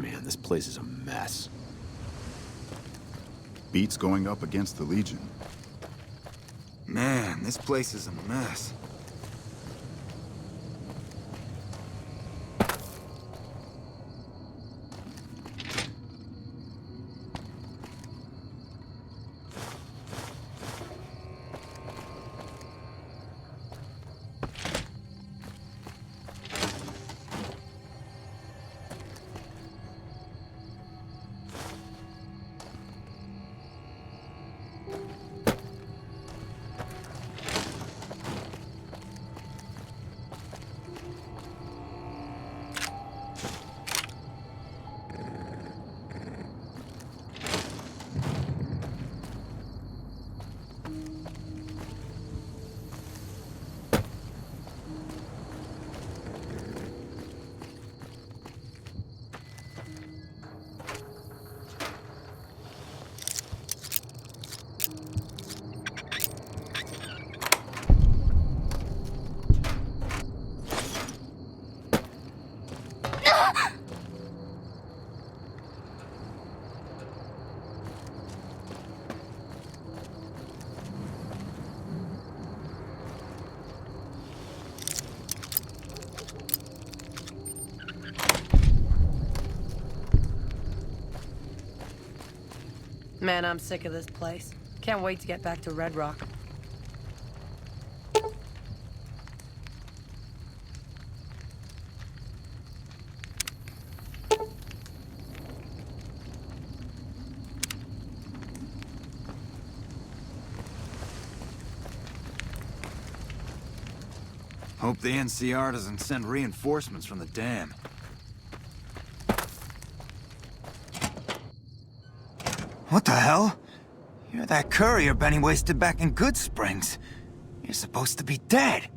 Man, this place is a mess. Beats going up against the Legion. Man, this place is a mess. Man, I'm sick of this place. Can't wait to get back to Red Rock. Hope the NCR doesn't send reinforcements from the dam. What the hell? You're that courier Benny wasted back in Good Springs. You're supposed to be dead.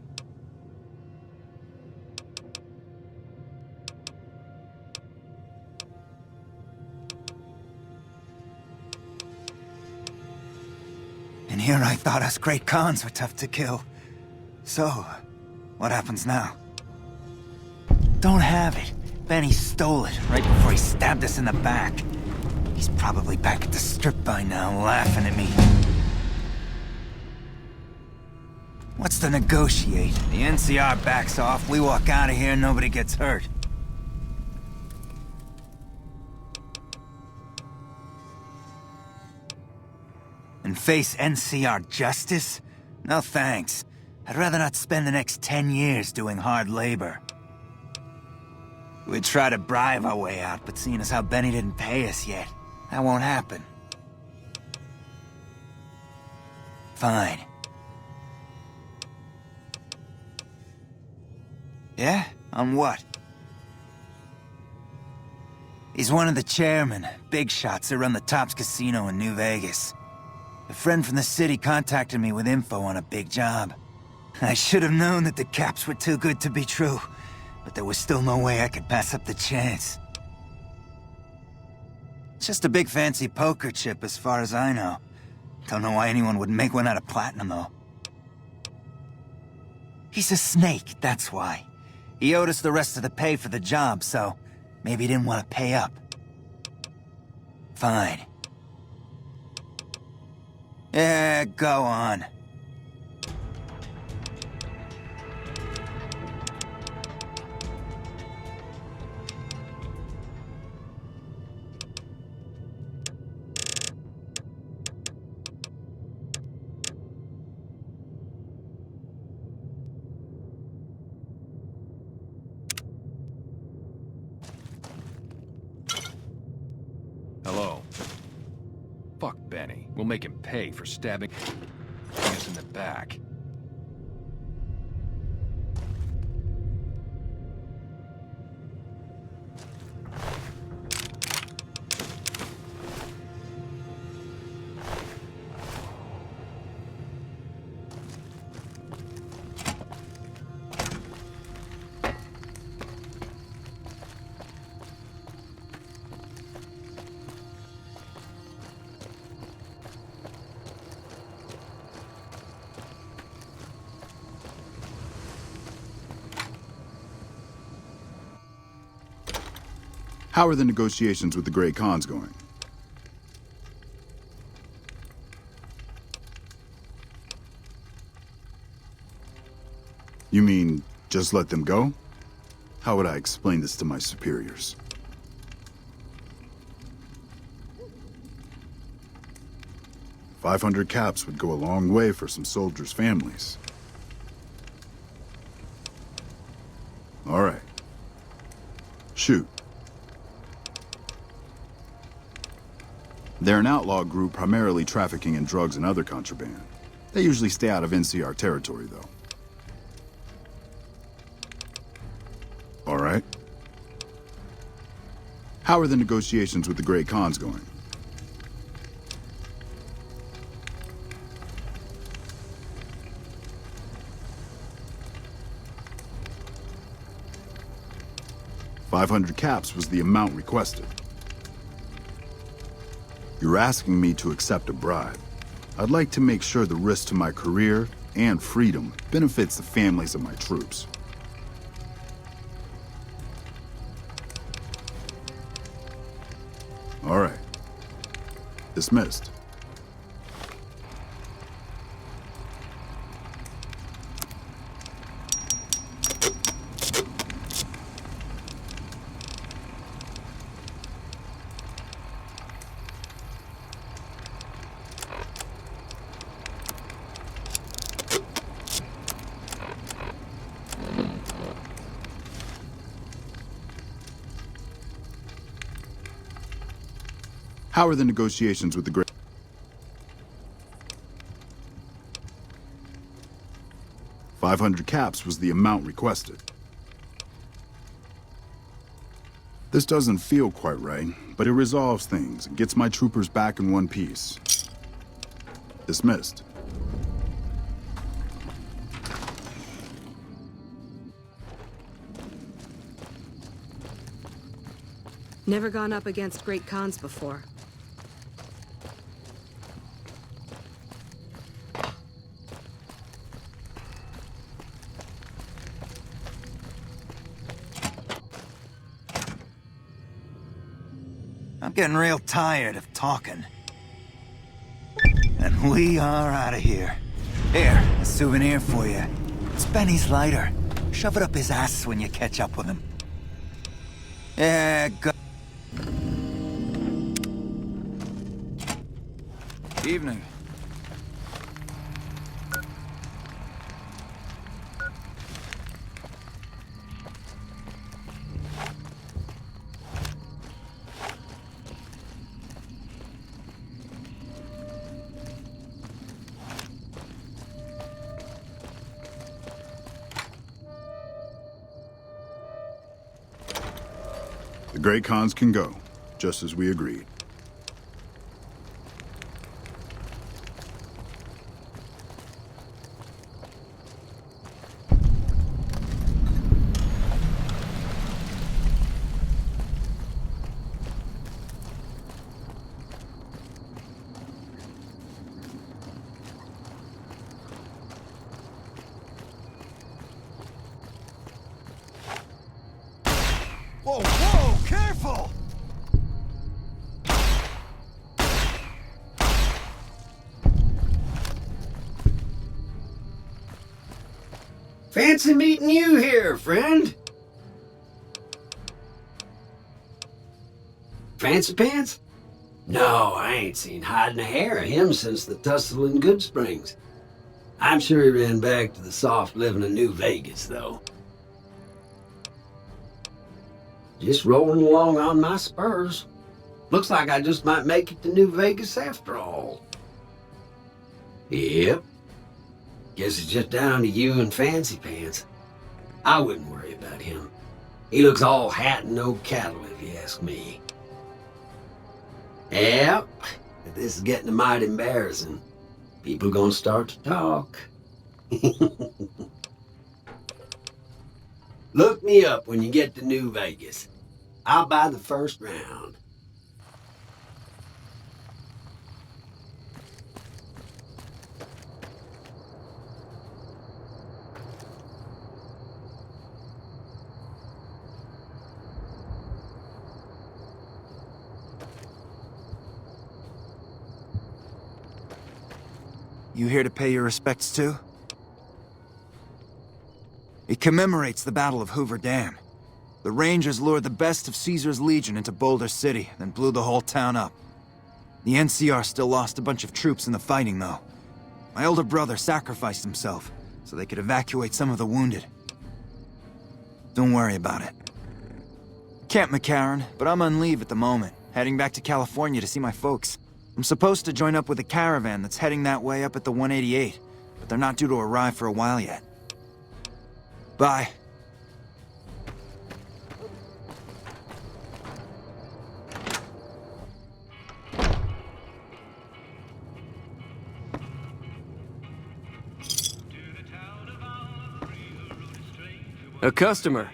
And here I thought us great Khans were tough to kill. So, what happens now? Don't have it. Benny stole it right before he stabbed us in the back. He's probably back at the strip by now, laughing at me. What's to negotiate? The NCR backs off, we walk out of here, nobody gets hurt. And face NCR justice? No thanks. I'd rather not spend the next 10 years doing hard labor. We'd try to bribe our way out, but seeing as how Benny didn't pay us yet, that won't happen. Fine. Yeah? On what? He's one of the chairmen, big shots that run the Tops Casino in New Vegas. A friend from the city contacted me with info on a big job. I should have known that the caps were too good to be true, but there was still no way I could pass up the chance. It's just a big fancy poker chip as far as I know. Don't know why anyone would make one out of platinum, though. He's a snake, that's why. He owed us the rest of the pay for the job, so maybe he didn't want to pay up. Fine. Yeah, go on. Hello. Fuck Benny. We'll make him pay for stabbing us in the back. How are the negotiations with the Great Khans going? You mean, just let them go? How would I explain this to my superiors? $500 caps would go a long way for some soldiers' families. All right. Shoot. They're an outlaw group primarily trafficking in drugs and other contraband. They usually stay out of NCR territory, though. All right. How are the negotiations with the Great Khans going? $500 caps was the amount requested. You're asking me to accept a bribe. I'd like to make sure the risk to my career and freedom benefits the families of my troops. All right. Dismissed. How are the negotiations with the Great... $500 caps was the amount requested. This doesn't feel quite right, but it resolves things and gets my troopers back in one piece. Dismissed. Never gone up against Great Khans before. I'm getting real tired of talking. And we are out of here. Here, a souvenir for you. It's Benny's lighter. Shove it up his ass when you catch up with him. Yeah, go. Evening. The Great Khans can go, just as we agreed. Whoa, whoa, careful! Fancy meeting you here, friend. Fancy Pants? No, I ain't seen hide and hair of him since the tussle in Good Springs. I'm sure he ran back to the soft living of New Vegas, though. Just rolling along on my spurs. Looks like I just might make it to New Vegas after all. Yep. Guess it's just down to you and Fancy Pants. I wouldn't worry about him. He looks all hat and no cattle, if you ask me. Yep. This is getting mighty embarrassing. People gonna start to talk. Look me up when you get to New Vegas. I'll buy the first round. You here to pay your respects too? It commemorates the Battle of Hoover Dam. The Rangers lured the best of Caesar's Legion into Boulder City, then blew the whole town up. The NCR still lost a bunch of troops in the fighting, though. My older brother sacrificed himself, so they could evacuate some of the wounded. Don't worry about it. Camp McCarran, but I'm on leave at the moment, heading back to California to see my folks. I'm supposed to join up with a caravan that's heading that way up at the 188, but they're not due to arrive for a while yet. Bye. A customer.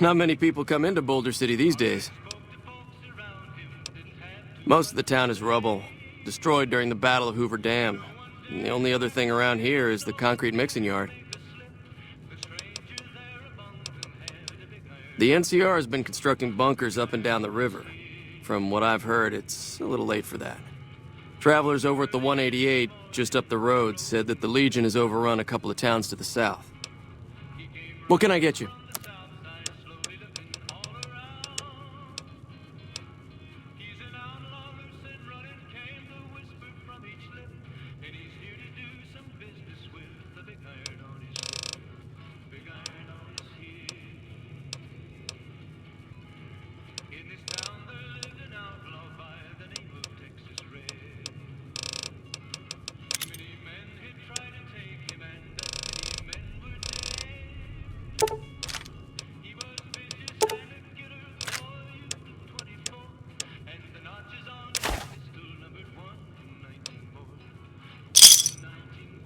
Not many people come into Boulder City these days. Most of the town is rubble, destroyed during the Battle of Hoover Dam. And the only other thing around here is the concrete mixing yard. The NCR has been constructing bunkers up and down the river. From what I've heard, it's a little late for that. Travelers over at the 188, just up the road, said that the Legion has overrun a couple of towns to the south. What can I get you?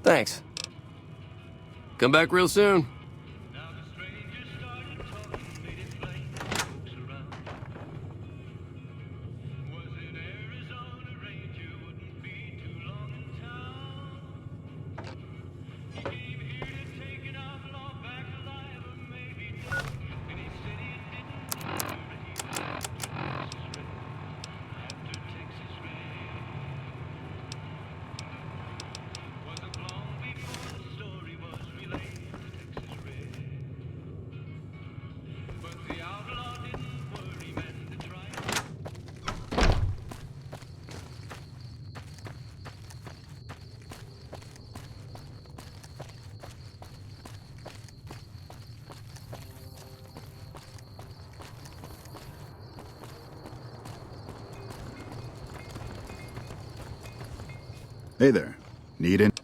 Thanks. Come back real soon. Hey there. Need it?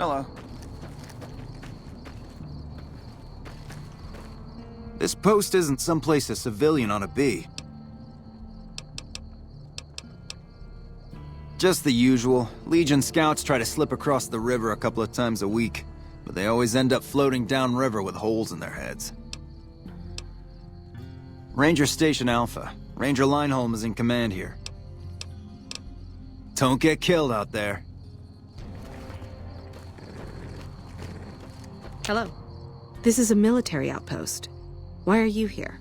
Hello. This post isn't someplace a civilian ought to be. Just the usual. Legion scouts try to slip across the river a couple of times a week, but they always end up floating downriver with holes in their heads. Ranger Station Alpha. Ranger Lineholm is in command here. Don't get killed out there. Hello. This is a military outpost. Why are you here?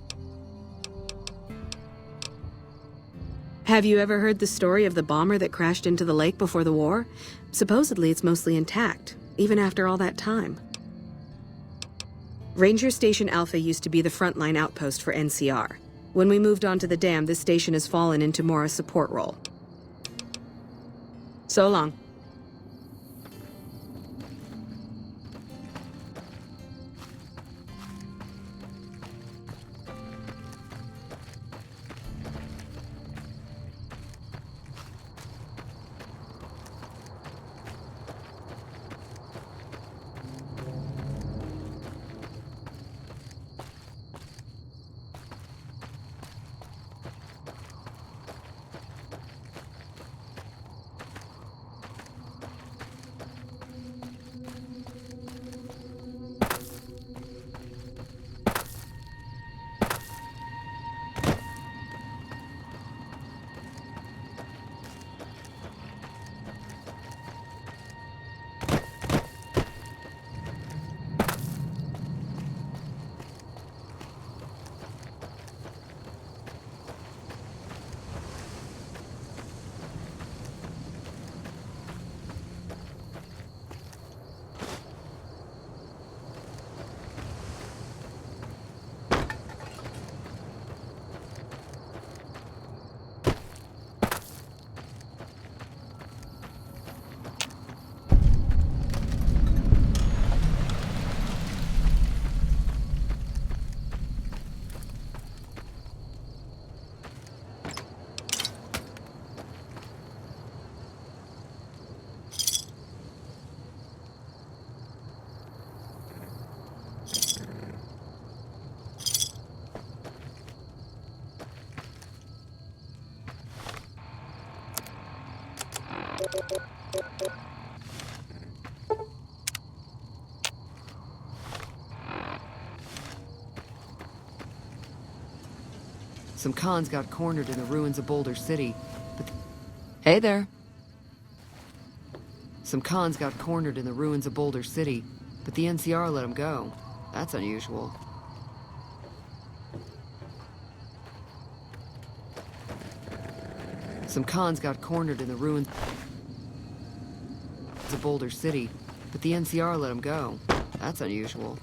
Have you ever heard the story of the bomber that crashed into the lake before the war? Supposedly it's mostly intact, even after all that time. Ranger Station Alpha used to be the frontline outpost for NCR. When we moved onto the dam, this station has fallen into more a support role. So long. Some cons got cornered in the ruins of Boulder City, but... Hey there. Some cons got cornered in the ruins of Boulder City, but the NCR let them go. That's unusual. Some cons got cornered in the ruins of Boulder City, but the NCR let them go. That's unusual.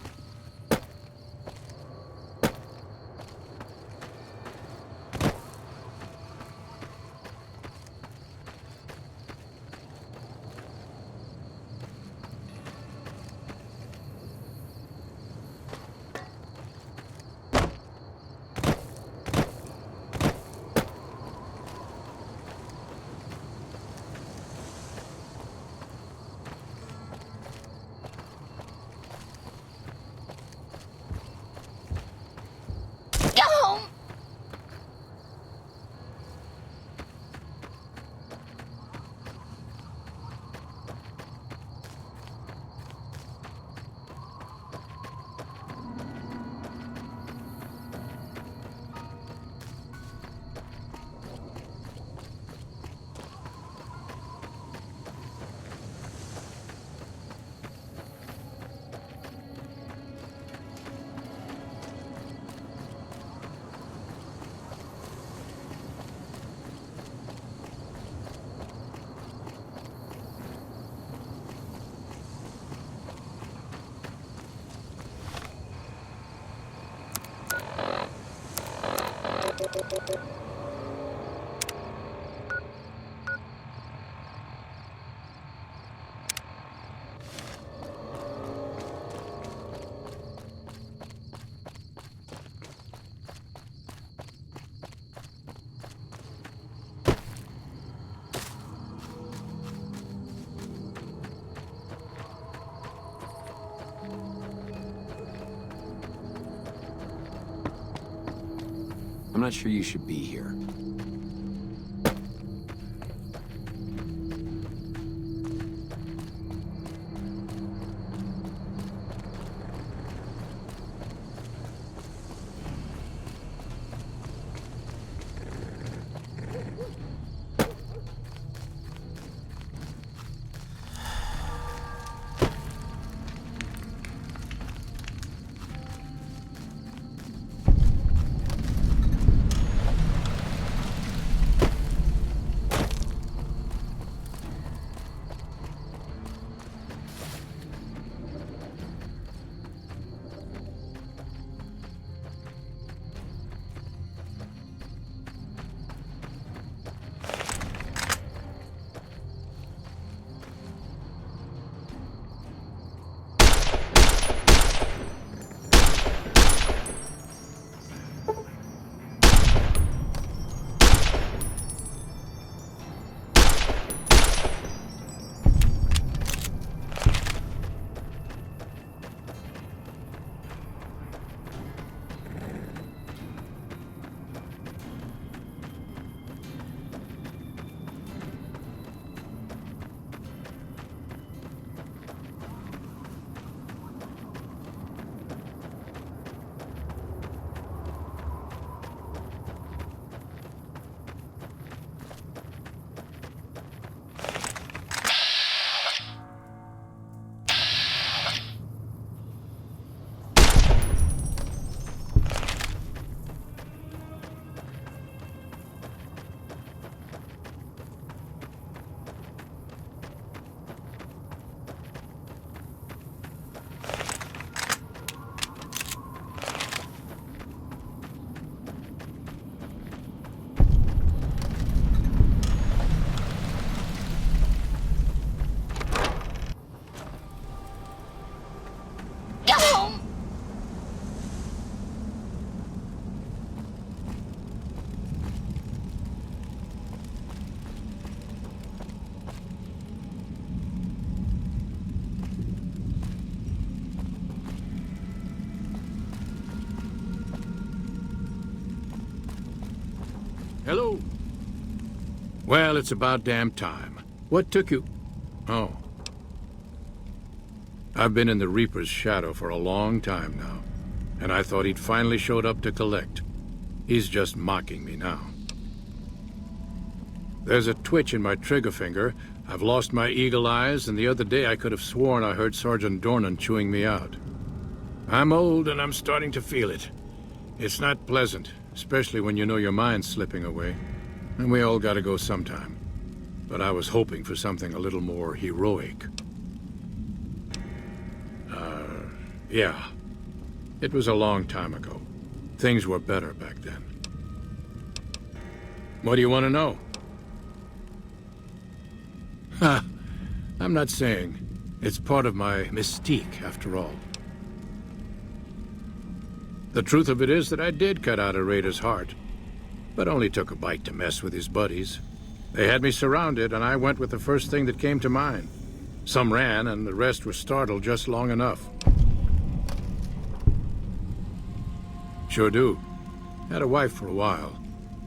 I'm not sure you should be here. Hello. Well, it's about damn time. What took you? Oh. I've been in the Reaper's shadow for a long time now, and I thought he'd finally showed up to collect. He's just mocking me now. There's a twitch in my trigger finger, I've lost my eagle eyes, and the other day I could have sworn I heard Sergeant Dornan chewing me out. I'm old and I'm starting to feel it. It's not pleasant, especially when you know your mind's slipping away. And we all gotta go sometime. But I was hoping for something a little more heroic. Yeah. It was a long time ago. Things were better back then. What do you want to know? Ha! I'm not saying. It's part of my mystique, after all. The truth of it is that I did cut out a raider's heart, but only took a bite to mess with his buddies. They had me surrounded, and I went with the first thing that came to mind. Some ran, and the rest were startled just long enough. Sure do. Had a wife for a while.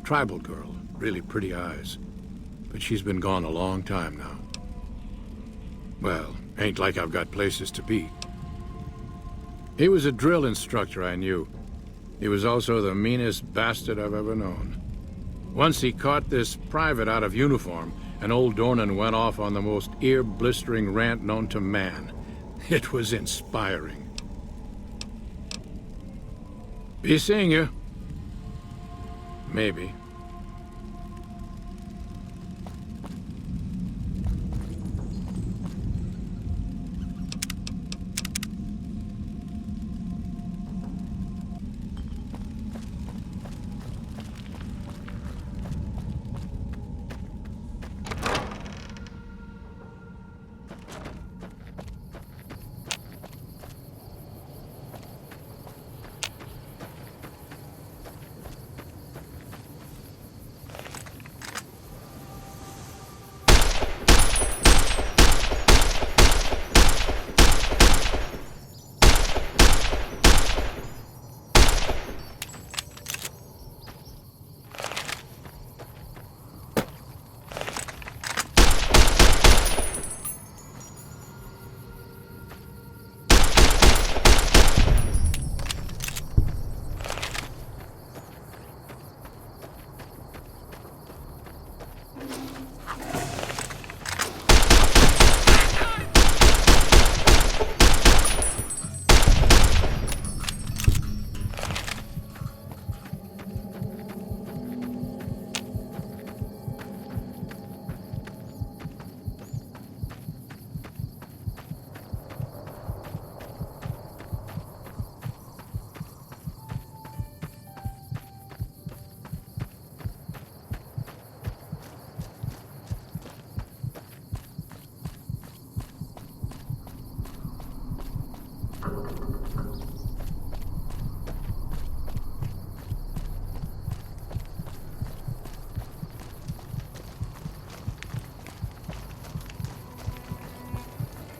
Tribal girl, really pretty eyes. But she's been gone a long time now. Well, ain't like I've got places to be. He was a drill instructor I knew. He was also the meanest bastard I've ever known. Once he caught this private out of uniform, and old Dornan went off on the most ear-blistering rant known to man. It was inspiring. Be seeing you. Maybe.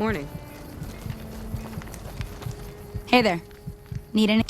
Morning. Hey there. Need any?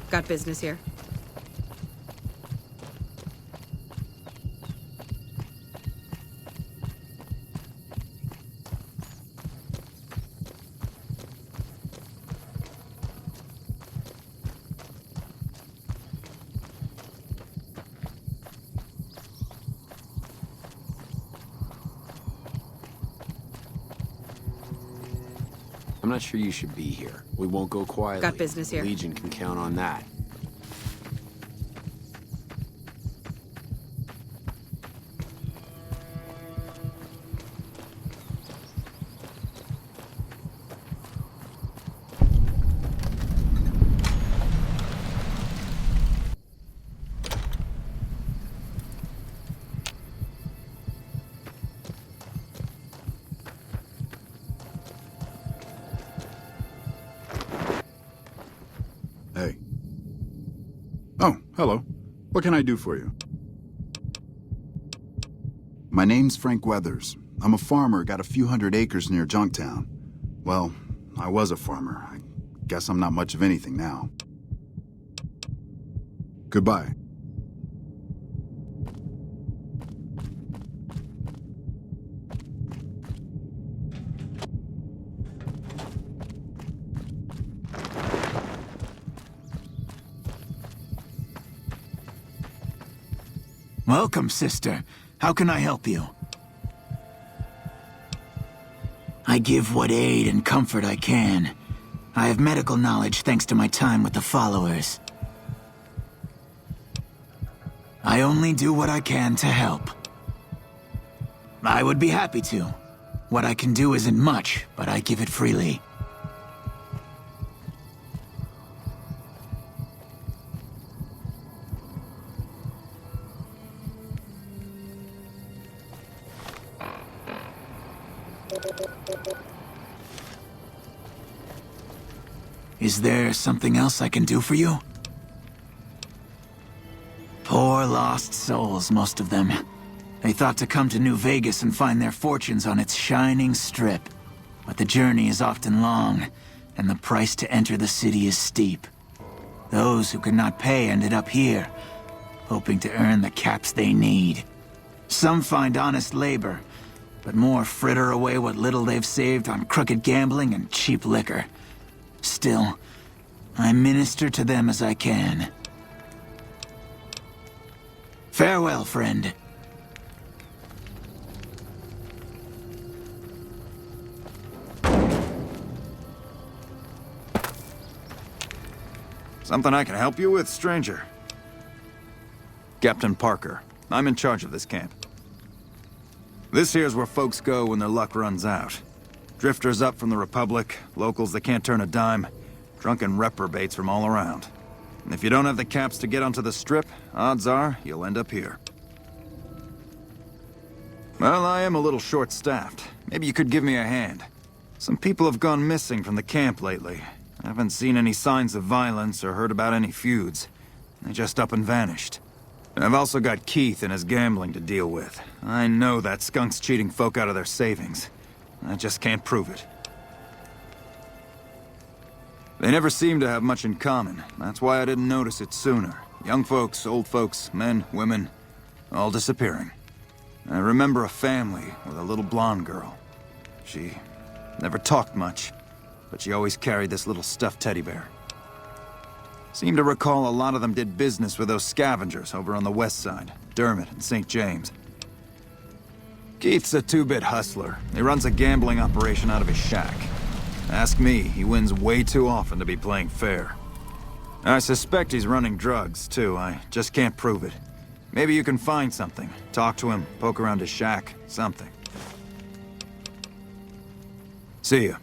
Got business here. I'm not sure you should be here. We won't go quietly. Got business here. The Legion can count on that. Hey. Oh, hello. What can I do for you? My name's Frank Weathers. I'm a farmer, got a few hundred acres near Junktown. Well, I was a farmer. I guess I'm not much of anything now. Goodbye. Welcome, sister. How can I help you? I give what aid and comfort I can. I have medical knowledge thanks to my time with the followers. I only do what I can to help. I would be happy to. What I can do isn't much, but I give it freely. Is there something else I can do for you? Poor lost souls, most of them. They thought to come to New Vegas and find their fortunes on its shining strip. But the journey is often long, and the price to enter the city is steep. Those who could not pay ended up here, hoping to earn the caps they need. Some find honest labor, but more fritter away what little they've saved on crooked gambling and cheap liquor. Still, I minister to them as I can. Farewell, friend. Something I can help you with, stranger? Captain Parker. I'm in charge of this camp. This here's where folks go when their luck runs out. Drifters up from the Republic, locals that can't turn a dime, drunken reprobates from all around. And if you don't have the caps to get onto the Strip, odds are you'll end up here. Well, I am a little short-staffed. Maybe you could give me a hand. Some people have gone missing from the camp lately. I haven't seen any signs of violence or heard about any feuds. They just up and vanished. And I've also got Keith and his gambling to deal with. I know that skunk's cheating folk out of their savings. I just can't prove it. They never seem to have much in common. That's why I didn't notice it sooner. Young folks, old folks, men, women, all disappearing. I remember a family with a little blonde girl. She never talked much, but she always carried this little stuffed teddy bear. Seem to recall a lot of them did business with those scavengers over on the west side, Dermot and St. James. Keith's a two-bit hustler. He runs a gambling operation out of his shack. Ask me, he wins way too often to be playing fair. I suspect he's running drugs, too. I just can't prove it. Maybe you can find something. Talk to him, poke around his shack, something. See ya.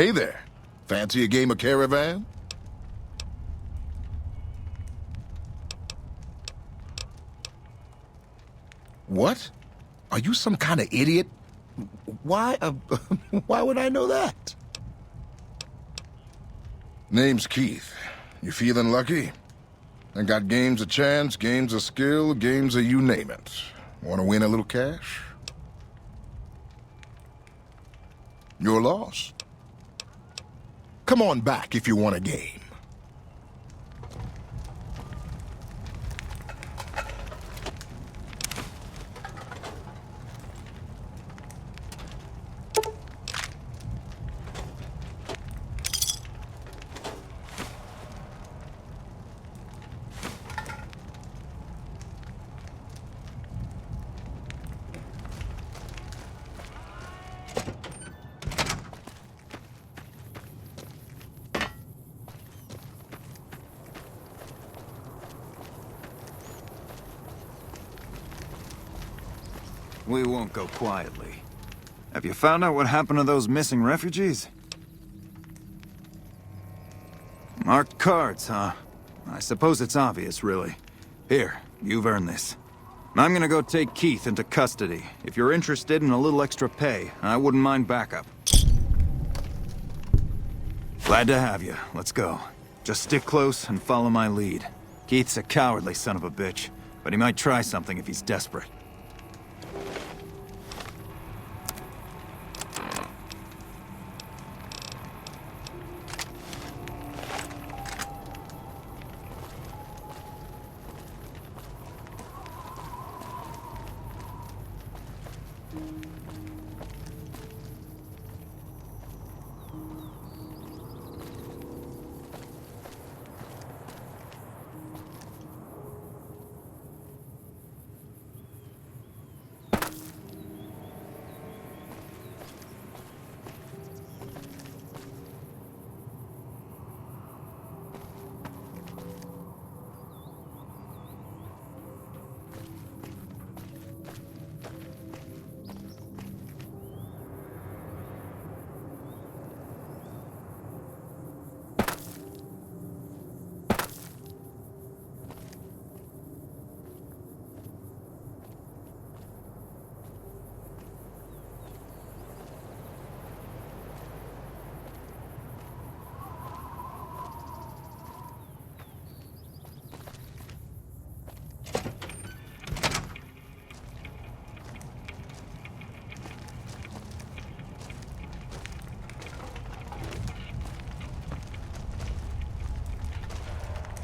Hey there. Fancy a game of Caravan? What? Are you some kind of idiot? Why, why would I know that? Name's Keith. You feeling lucky? I got games of chance, games of skill, games of you name it. Want to win a little cash? Your loss. Come on back if you want a game. We won't go quietly. Have you found out what happened to those missing refugees? Marked cards, huh? I suppose it's obvious, really. Here, you've earned this. I'm gonna go take Keith into custody. If you're interested in a little extra pay, I wouldn't mind backup. Glad to have you. Let's go. Just stick close and follow my lead. Keith's a cowardly son of a bitch, but he might try something if he's desperate.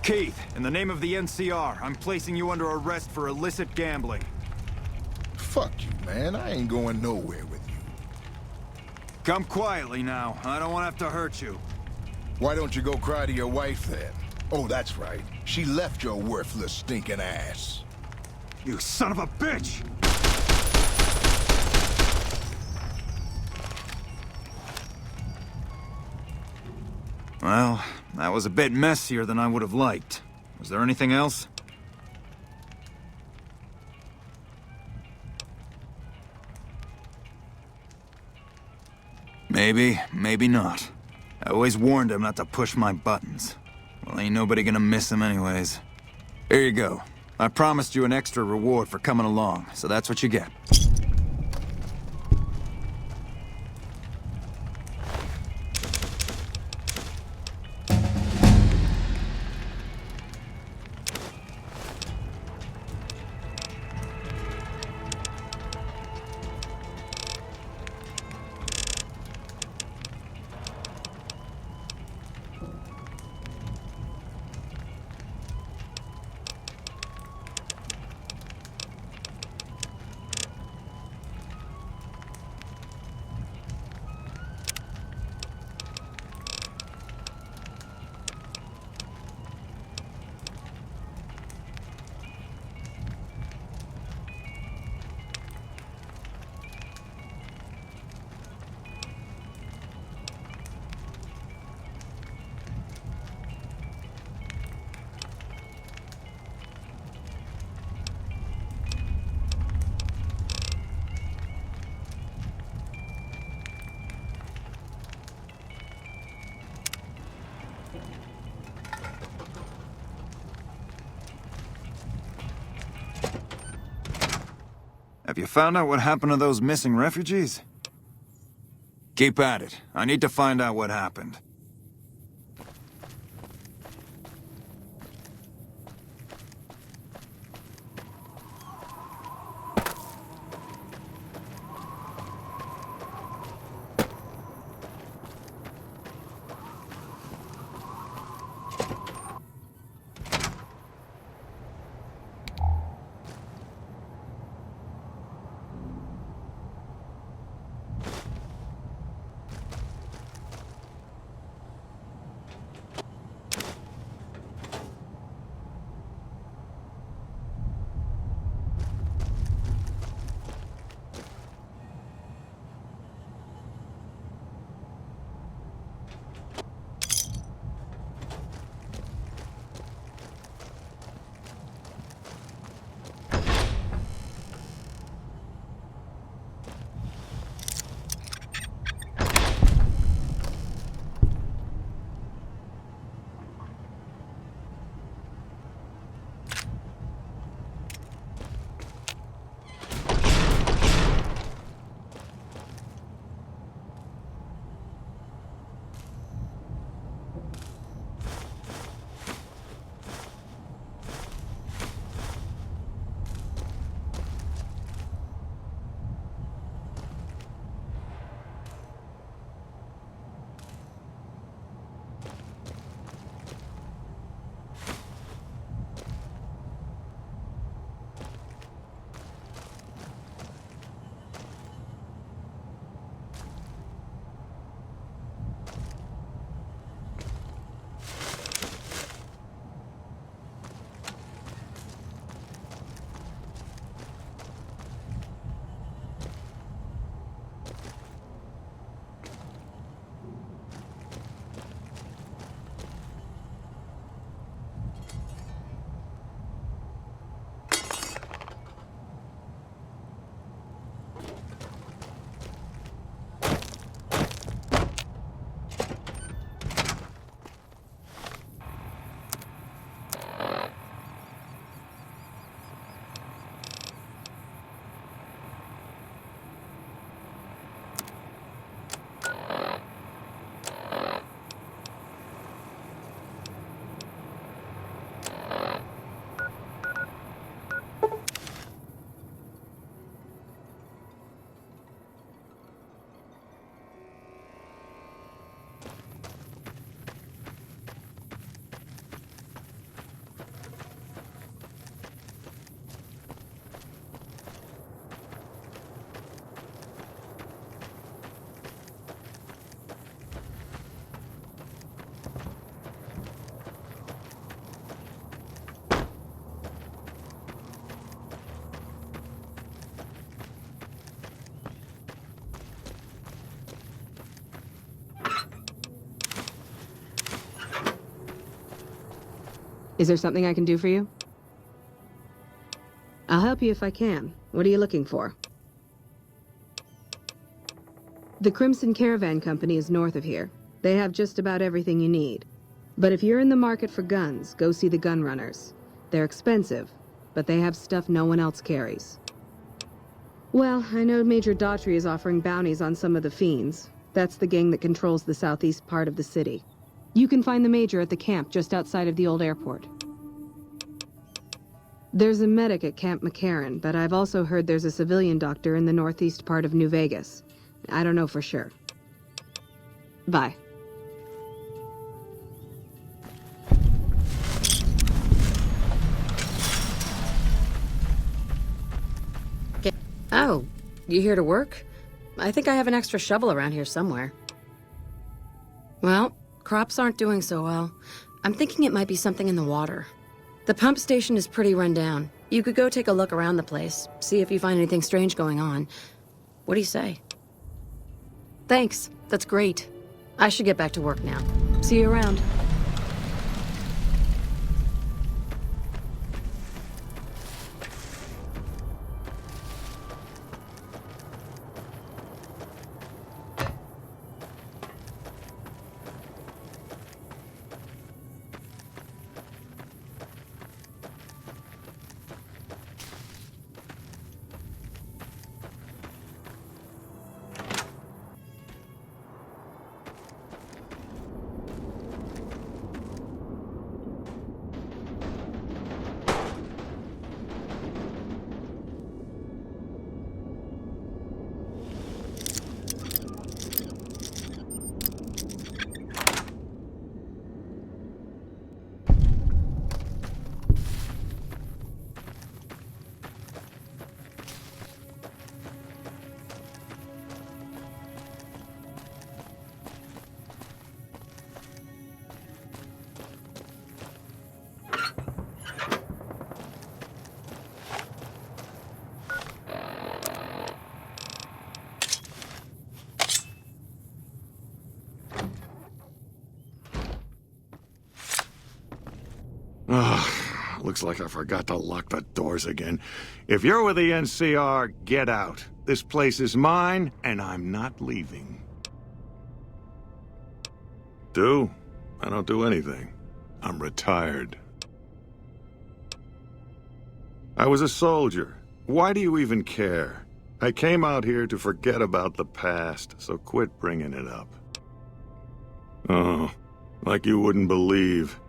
Keith, in the name of the NCR, I'm placing you under arrest for illicit gambling. Fuck you, man. I ain't going nowhere with you. Come quietly now. I don't want to have to hurt you. Why don't you go cry to your wife then? Oh, that's right. She left your worthless, stinking ass. You son of a bitch! Well, that was a bit messier than I would have liked. Was there anything else? Maybe, maybe not. I always warned him not to push my buttons. Well, ain't nobody gonna miss him anyways. Here you go. I promised you an extra reward for coming along, so that's what you get. Have you found out what happened to those missing refugees? Keep at it. I need to find out what happened. Is there something I can do for you? I'll help you if I can. What are you looking for? The Crimson Caravan Company is north of here. They have just about everything you need. But if you're in the market for guns, go see the Gun Runners. They're expensive, but they have stuff no one else carries. Well, I know Major Daughtry is offering bounties on some of the Fiends. That's the gang that controls the southeast part of the city. You can find the Major at the camp just outside of the old airport. There's a medic at Camp McCarran, but I've also heard there's a civilian doctor in the northeast part of New Vegas. I don't know for sure. Bye. Oh, you here to work? I think I have an extra shovel around here somewhere. Well, crops aren't doing so well. I'm thinking it might be something in the water. The pump station is pretty run down. You could go take a look around the place, see if you find anything strange going on. What do you say? Thanks, that's great. I should get back to work now. See you around. Looks like I forgot to lock the doors again. If you're with the NCR, get out. This place is mine, and I'm not leaving. Do? I don't do anything. I'm retired. I was a soldier. Why do you even care? I came out here to forget about the past, so quit bringing it up. Oh, like you wouldn't believe.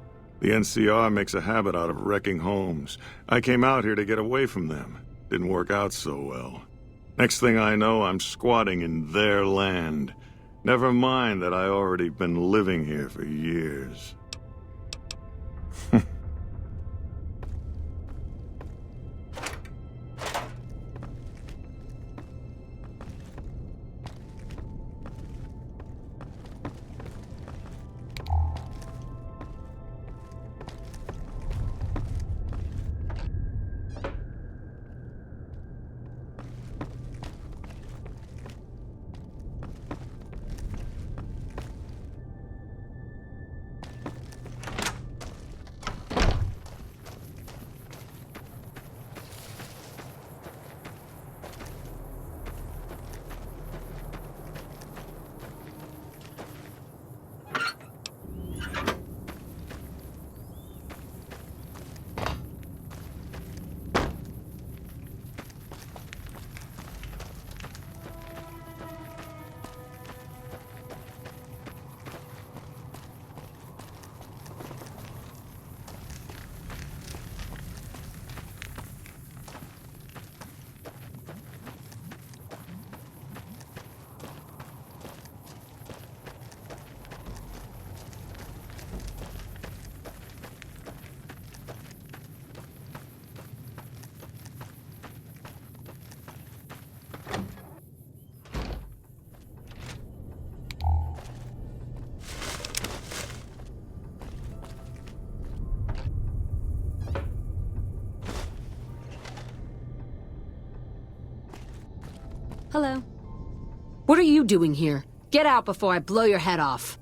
The NCR makes a habit out of wrecking homes. I came out here to get away from them. Didn't work out so well. Next thing I know, I'm squatting in their land. Never mind that I already been living here for years. Hello. What are you doing here? Get out before I blow your head off.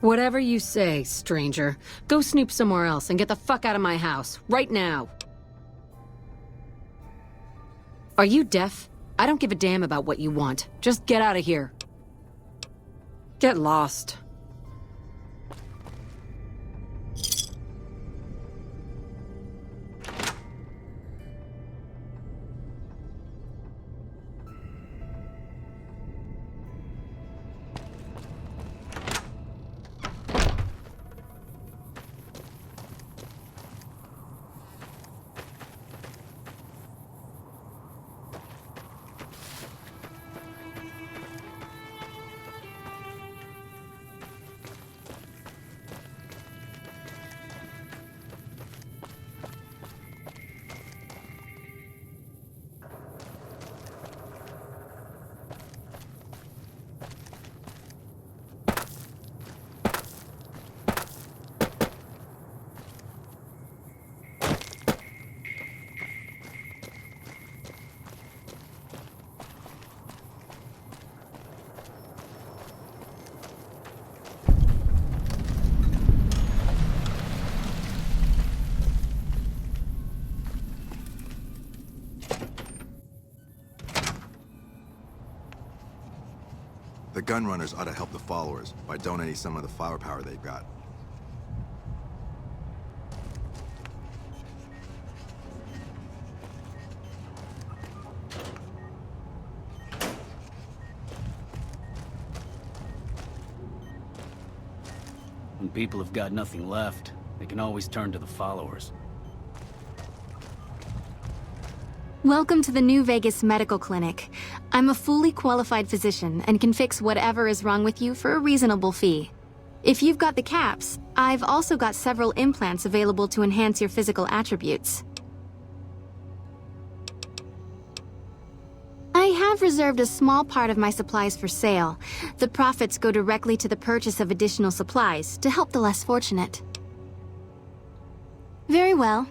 Whatever you say, stranger. Go snoop somewhere else and get the fuck out of my house, right now. Are you deaf? I don't give a damn about what you want. Just get out of here. Get lost. The gun runners ought to help the followers by donating some of the firepower they've got. When people have got nothing left, they can always turn to the followers. Welcome to the New Vegas Medical Clinic. I'm a fully qualified physician and can fix whatever is wrong with you for a reasonable fee. If you've got the caps, I've also got several implants available to enhance your physical attributes. I have reserved a small part of my supplies for sale. The profits go directly to the purchase of additional supplies to help the less fortunate. Very well.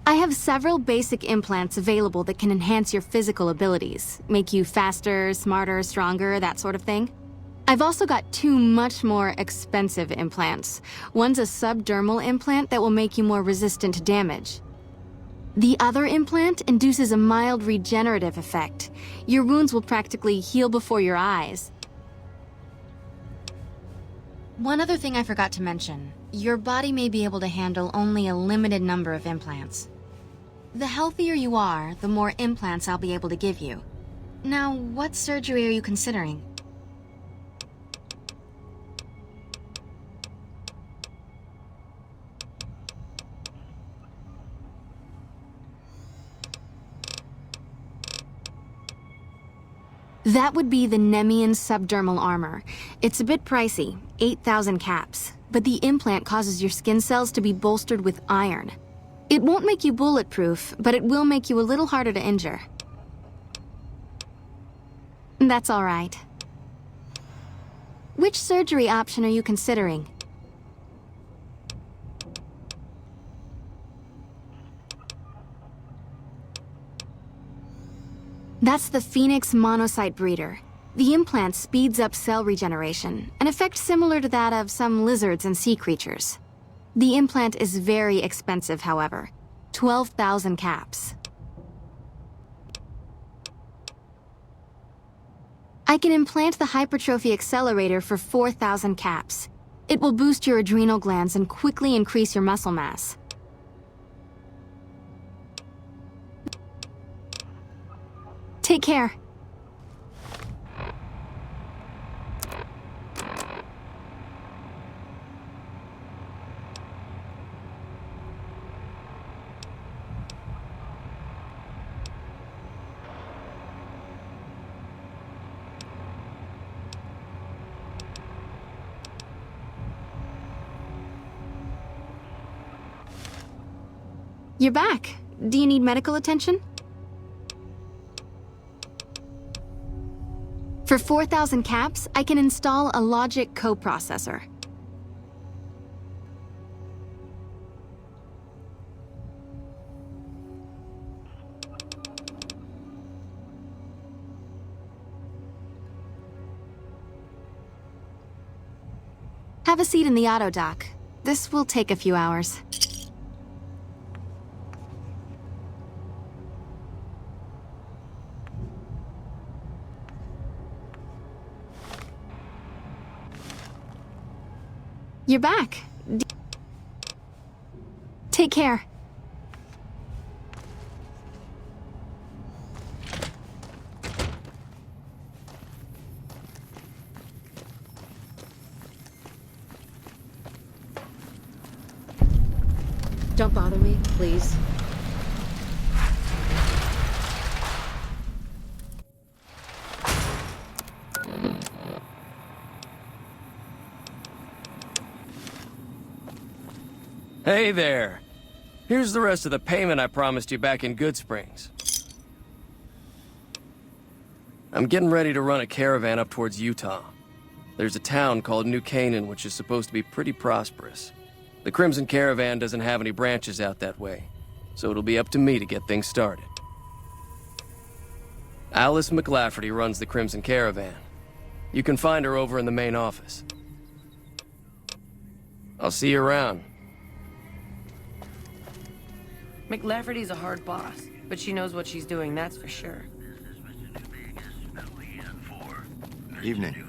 I have several basic implants available that can enhance your physical abilities, make you faster, smarter, stronger, that sort of thing. I've also got two much more expensive implants. One's a subdermal implant that will make you more resistant to damage. The other implant induces a mild regenerative effect. Your wounds will practically heal before your eyes. One other thing I forgot to mention. Your body may be able to handle only a limited number of implants. The healthier you are, the more implants I'll be able to give you. Now, what surgery are you considering? That would be the Nemean subdermal armor. It's a bit pricey, 8,000 caps, but the implant causes your skin cells to be bolstered with iron. It won't make you bulletproof, but it will make you a little harder to injure. That's all right. Which surgery option are you considering? That's the Phoenix monocyte breeder. The implant speeds up cell regeneration, an effect similar to that of some lizards and sea creatures. The implant is very expensive, however. 12,000 caps. I can implant the hypertrophy accelerator for 4,000 caps. It will boost your adrenal glands and quickly increase your muscle mass. Take care. You're back. Do you need medical attention? For 4,000 caps, I can install a logic coprocessor. Have a seat in the auto dock. This will take a few hours. You're back. Take care. Don't bother me, please. Hey there. Here's the rest of the payment I promised you back in Good Springs. I'm getting ready to run a caravan up towards Utah. There's a town called New Canaan which is supposed to be pretty prosperous. The Crimson Caravan doesn't have any branches out that way, so it'll be up to me to get things started. Alice McLafferty runs the Crimson Caravan. You can find her over in the main office. I'll see you around. McLafferty's a hard boss, but she knows what she's doing, that's for sure. Evening.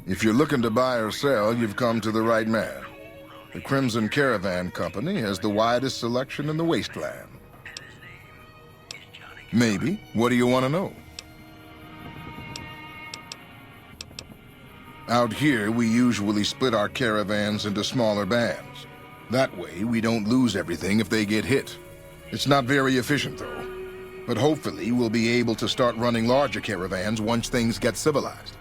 If you're looking to buy or sell, you've come to the right man. The Crimson Caravan Company has the widest selection in the wasteland. Maybe. What do you want to know? Out here, we usually split our caravans into smaller bands. That way, we don't lose everything if they get hit. It's not very efficient, though. But hopefully, we'll be able to start running larger caravans once things get civilized.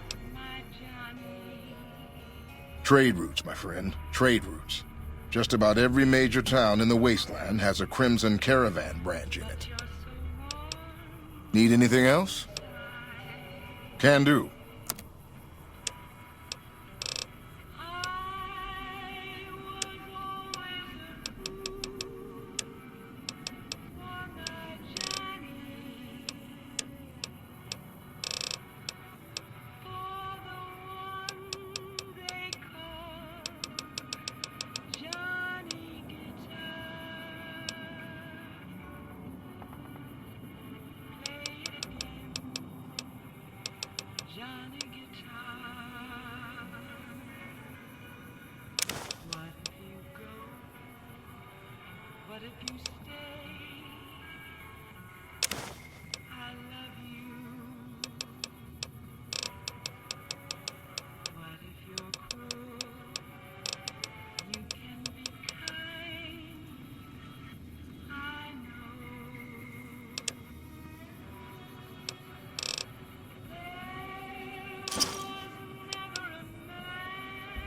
Trade routes, my friend. Trade routes. Just about every major town in the wasteland has a Crimson Caravan branch in it. Need anything else? Can do.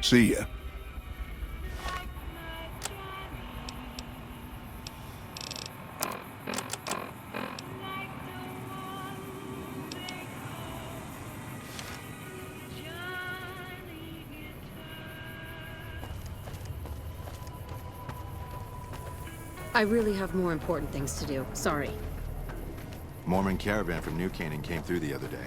See ya. I really have more important things to do. Sorry. Mormon caravan from New Canaan came through the other day.